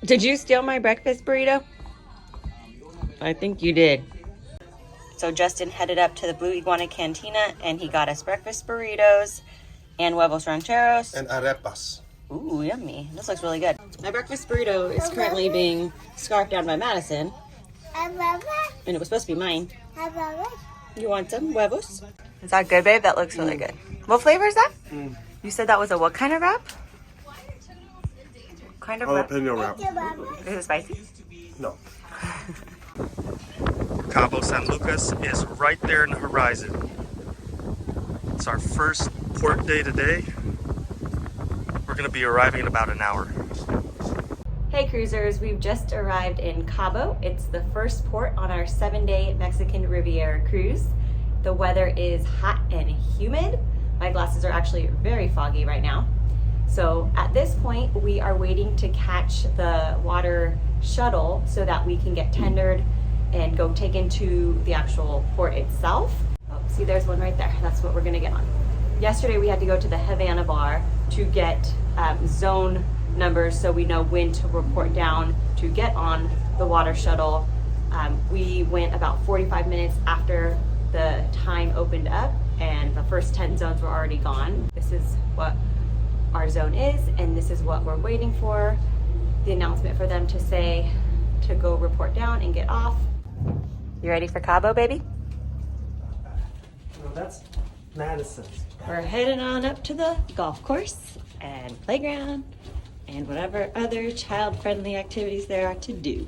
Did you steal my breakfast burrito? I think you did. So Justin headed up to the Blue Iguana Cantina and he got us breakfast burritos and huevos rancheros. And arepas. Ooh, yummy. This looks really good. My breakfast burrito is currently being scarfed down by Madison. And it was supposed to be mine. You want some huevos? Is that good, babe? That looks really good. What flavor is that? You said that was a what kind of wrap? What kind of wrap? Jalapeno wrap. Is it spicy? No. Cabo San Lucas is right there in the horizon. It's our first port day today. We're gonna be arriving in about an hour. Hey cruisers, we've just arrived in Cabo. It's the first port on our 7-day Mexican Riviera cruise. The weather is hot and humid. My glasses are actually very foggy right now. So at this point, we are waiting to catch the water shuttle so that we can get tendered and go take into the actual port itself. Oh, see, there's one right there. That's what we're gonna get on. Yesterday, we had to go to the Havana bar to get zone numbers so we know when to report down to get on the water shuttle. We went about 45 minutes after the time opened up and the first 10 zones were already gone. This is what our zone is and this is what we're waiting for. The announcement for them to say to go report down and get off. You ready for Cabo, baby? No, that's Madison's. We're heading on up to the golf course and playground and whatever other child-friendly activities there are to do.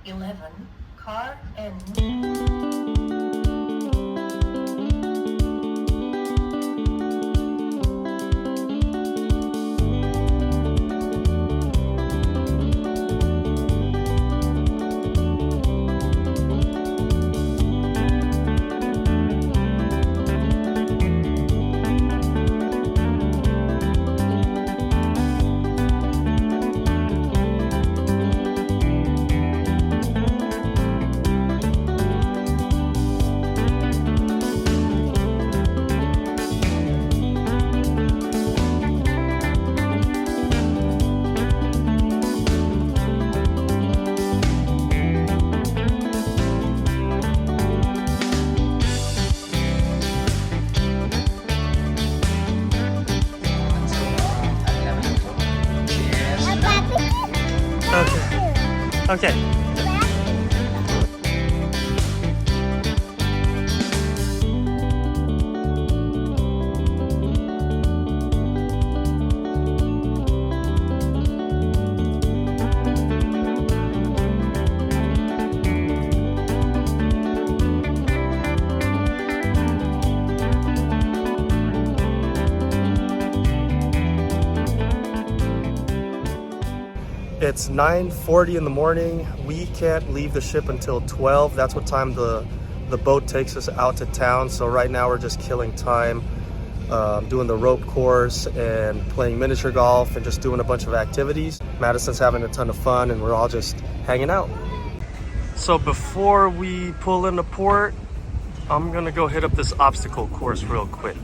11, car and... Okay. It's 9:40 in the morning. We can't leave the ship until 12. That's what time the boat takes us out to town. So right now we're just killing time, doing the rope course and playing miniature golf and just doing a bunch of activities. Madison's having a ton of fun and we're all just hanging out. So before we pull into port, I'm gonna go hit up this obstacle course real quick.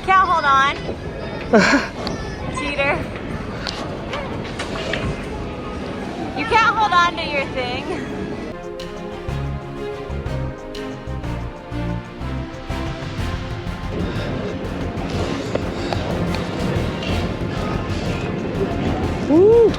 Can't hold on. Cheater. You can't hold on to your thing. Woo!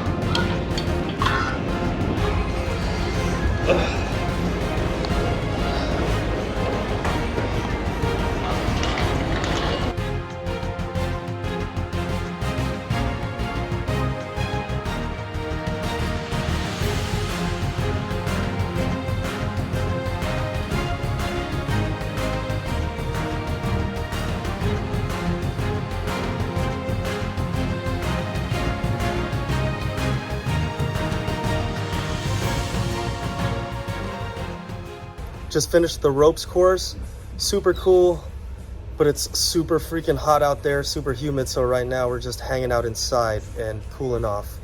Just finished the ropes course. Super cool. but it's super freaking hot out there, super humid. So right now we're just hanging out inside and cooling off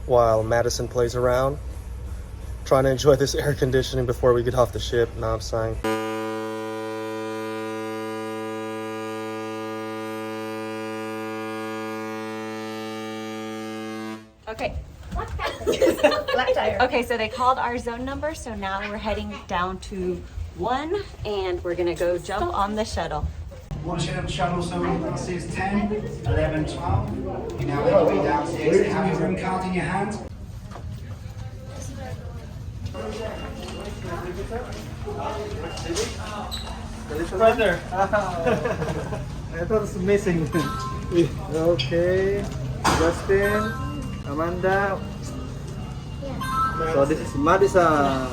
while Madison plays around, trying to enjoy this air conditioning before we get off the ship. Now I'm saying. Okay. Black tire. Okay, so they called our zone number, so now we're heading down to 1, and we're gonna go jump on the shuttle. One shuttle zone, I see it's 10, 11, 12. You now make your way downstairs. You have your room card in your hand. Right there. I thought it's missing. Okay, Justin, Amanda. So this is Madison.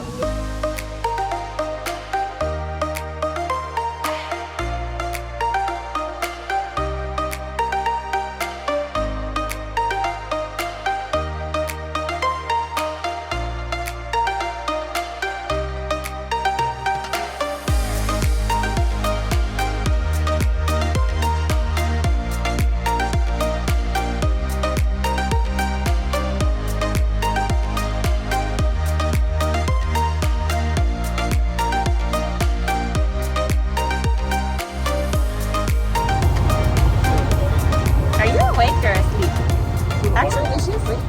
Are you awake or asleep? Actually, is she asleep?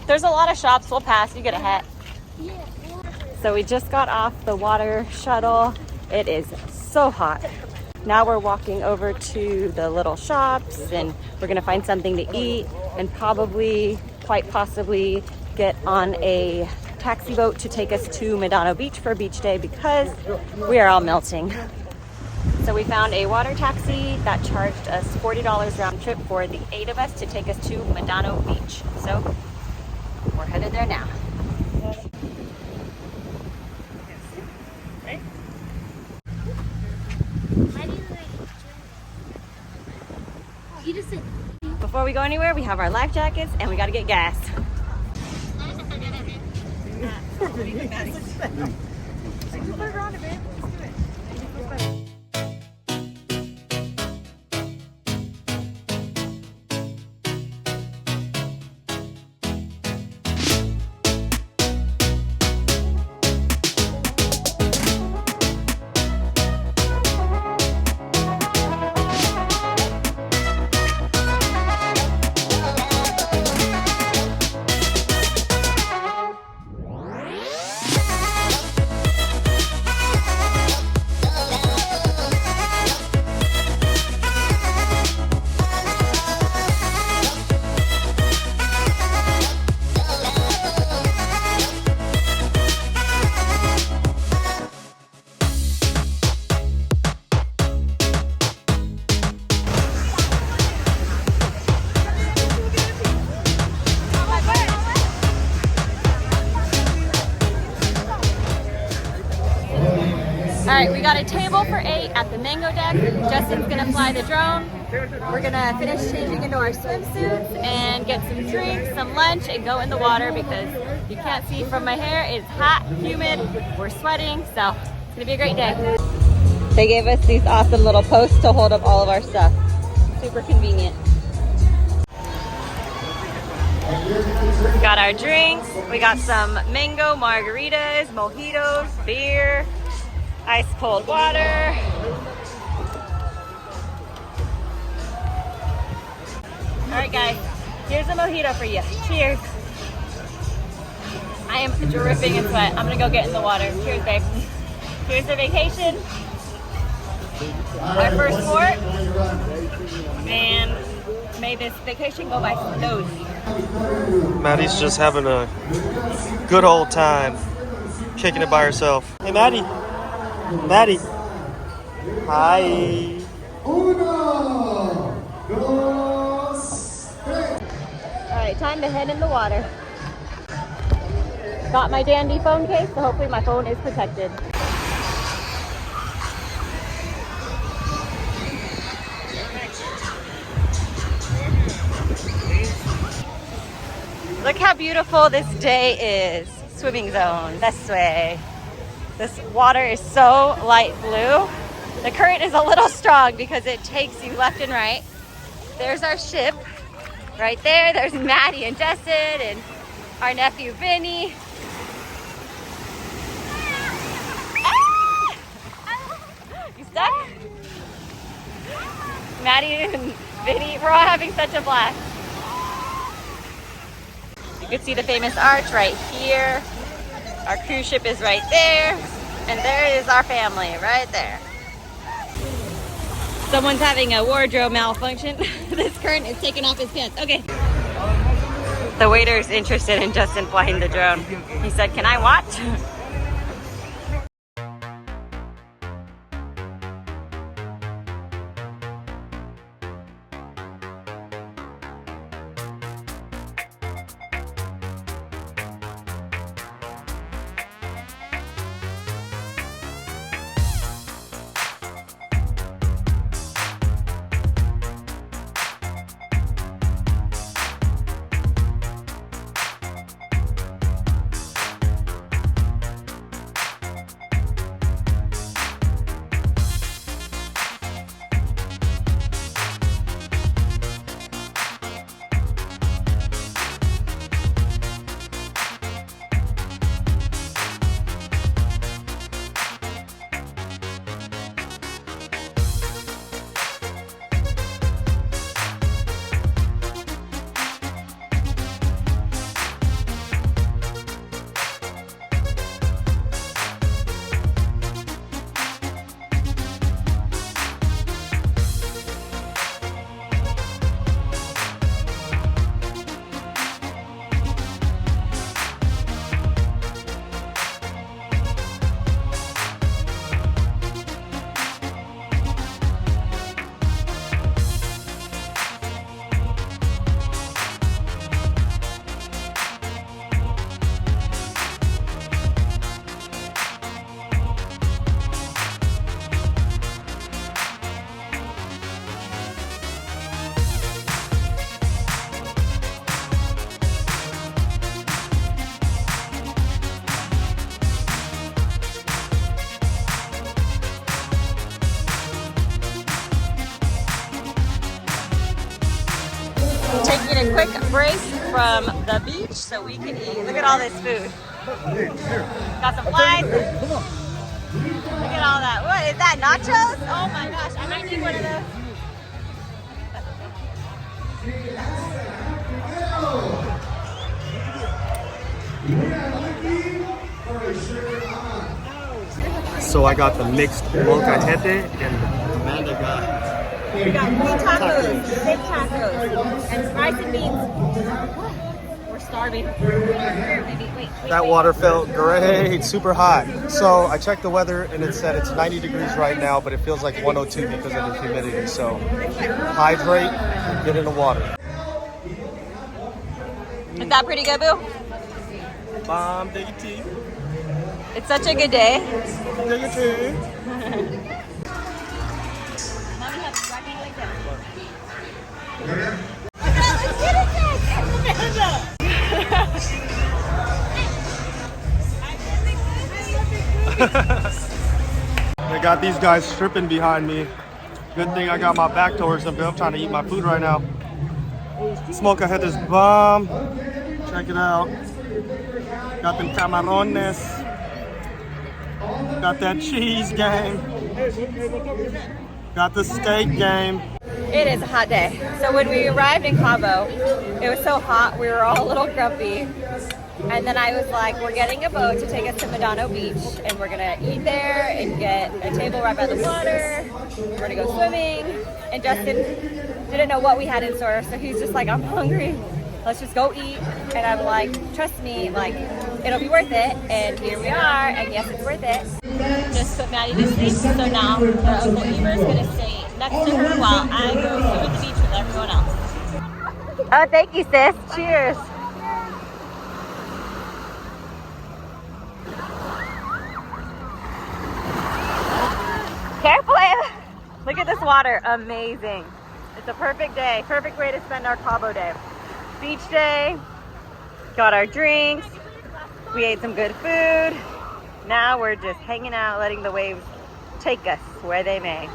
There's a lot of shops. We'll pass. You get a hat. So we just got off the water shuttle. It is so hot. Now we're walking over to the little shops and we're gonna find something to eat and probably, quite possibly, get on a taxi boat to take us to Medano Beach for beach day because we are all melting. So we found a water taxi that charged us $40 round trip for the 8 of us to take us to Medano Beach. So we're headed there now. Before we go anywhere, we have our life jackets and we gotta get gas. All right, we got a table for 8 at the Mango Deck. Justin's gonna fly the drone. We're gonna finish changing into our swimsuits and get some drinks, some lunch, and go in the water because you can't see from my hair. It's hot, humid, we're sweating, so it's gonna be a great day. They gave us these awesome little posts to hold up all of our stuff. Super convenient. Got our drinks. We got some mango margaritas, mojitos, beer, ice cold water. All right, guys, here's a mojito for you. Cheers. I am dripping in sweat. I'm gonna go get in the water. Cheers, babe. Here's the vacation. Our first port. And may this vacation go by slowly. Maddie's just having a good old time, kicking it by herself. Hey, Maddie. Maddie. Hi. Alright, time to head in the water. Got my dandy phone case, so hopefully my phone is protected. Look how beautiful this day is. Swimming zone, this way. This water is so light blue. The current is a little strong because it takes you left and right. There's our ship right there. There's Maddie and Justin and our nephew Vinny. Ah! You stuck? Maddie and Vinny, we're all having such a blast. You can see the famous arch right here. Our cruise ship is right there. And there is our family right there. Someone's having a wardrobe malfunction. This current is taking off his pants. Okay. The waiter's interested in Justin flying the drone. He said, "Can I watch?" Taking a quick break from the beach so we can eat. Look at all this food. Got some flies. Look at all that. What is that? Nachos? Oh my gosh, I might need one of those. So I got the mixed molcajete and Amanda got. We got meat tacos, steak tacos, and rice and beans. We're starving. Wait. That water felt great, super hot. So I checked the weather and it said it's 90 degrees right now, but it feels like 102 because of the humidity. So hydrate and get in the water. Is that pretty good, Boo? Bomb, dig your tea. It's such a good day. Dig your tea. I got these guys stripping behind me. Good thing I got my back towards them because I'm trying to eat my food right now. Smoke ahead this bomb. Check it out. Got them camarones. Got that cheese game. Got the steak game. It is a hot day. So when we arrived in Cabo, it was so hot, we were all a little grumpy. And then I was like, we're getting a boat to take us to Medano Beach, and we're gonna eat there and get a table right by the water. We're gonna go swimming. And Justin didn't know what we had in store, so he's just like, I'm hungry. Let's just go eat. And I'm like, trust me, like, it'll be worth it. And here we are, and yes, it's worth it. Just put Maddie to sleep, so now her Uncle Eber's gonna stay next to her while I go swim at the beach with everyone else. Oh, thank you, sis. Cheers. Careful, Ava. Look at this water. Amazing. It's a perfect day. Perfect way to spend our Cabo day. Beach day. Got our drinks. We ate some good food. Now we're just hanging out, letting the waves take us where they may.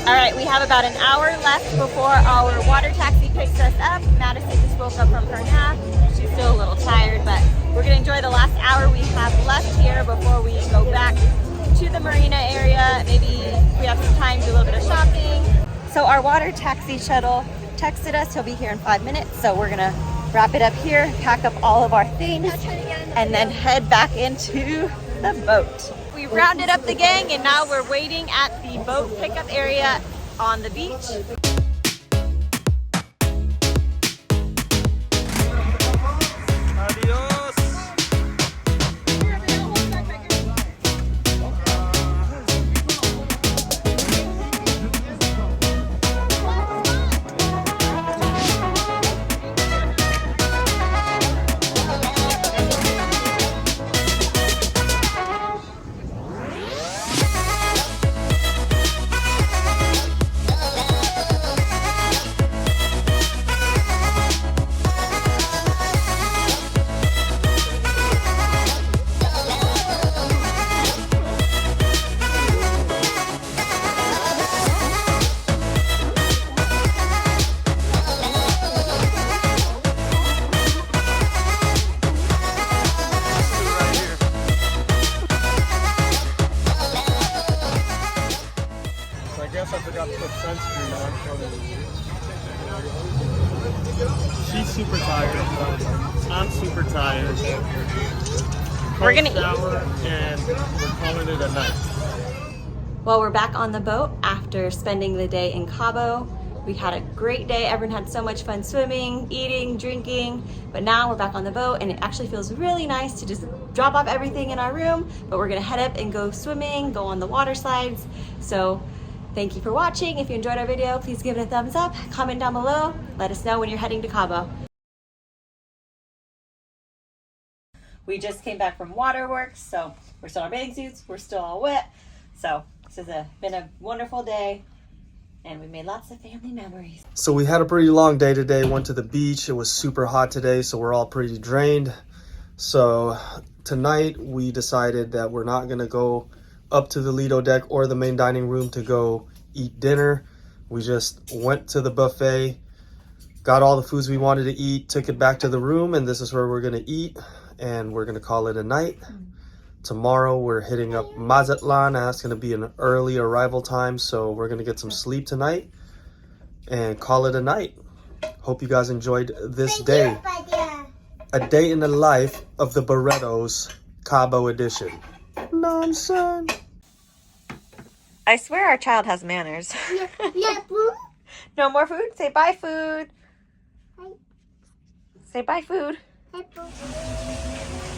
All right, we have about an hour left before our water taxi picks us up. Madison just woke up from her nap. She's still a little tired, but we're gonna enjoy the last hour we have left here before we go back to the marina area. Maybe if we have some time, do a little bit of shopping. So our water taxi shuttle texted us. He'll be here in 5 minutes. So we're gonna wrap it up here, pack up all of our things, and then head back into the boat. We rounded up the gang and now we're waiting at the boat pickup area on the beach. I forgot to put sunscreen on. She's super tired. I'm super tired. We're gonna shower and we're calling it a night. Well, we're back on the boat after spending the day in Cabo. We had a great day. Everyone had so much fun swimming, eating, drinking, but now we're back on the boat and it actually feels really nice to just drop off everything in our room, but we're gonna head up and go swimming, go on the water slides. So thank you for watching. If you enjoyed our video, please give it a thumbs up, comment down below, let us know when you're heading to Cabo. We just came back from waterworks, so we're still in our bathing suits, we're still all wet. So this has been a wonderful day and we made lots of family memories. So we had a pretty long day today, went to the beach. It was super hot today, so we're all pretty drained. So tonight we decided that we're not gonna go up to the Lido deck or the main dining room to go eat dinner. We just went to the buffet, got all the foods we wanted to eat, took it back to the room, and this is where we're gonna eat, and we're gonna call it a night. Tomorrow we're hitting up Mazatlán. That's gonna be an early arrival time, so we're gonna get some sleep tonight and call it a night. Hope you guys enjoyed this day. A day in the life of the Barrettos Cabo edition. Nonsense. I swear our child has manners. Yeah, food. No more food? Say bye, food. Bye. Say bye, food. Bye, food.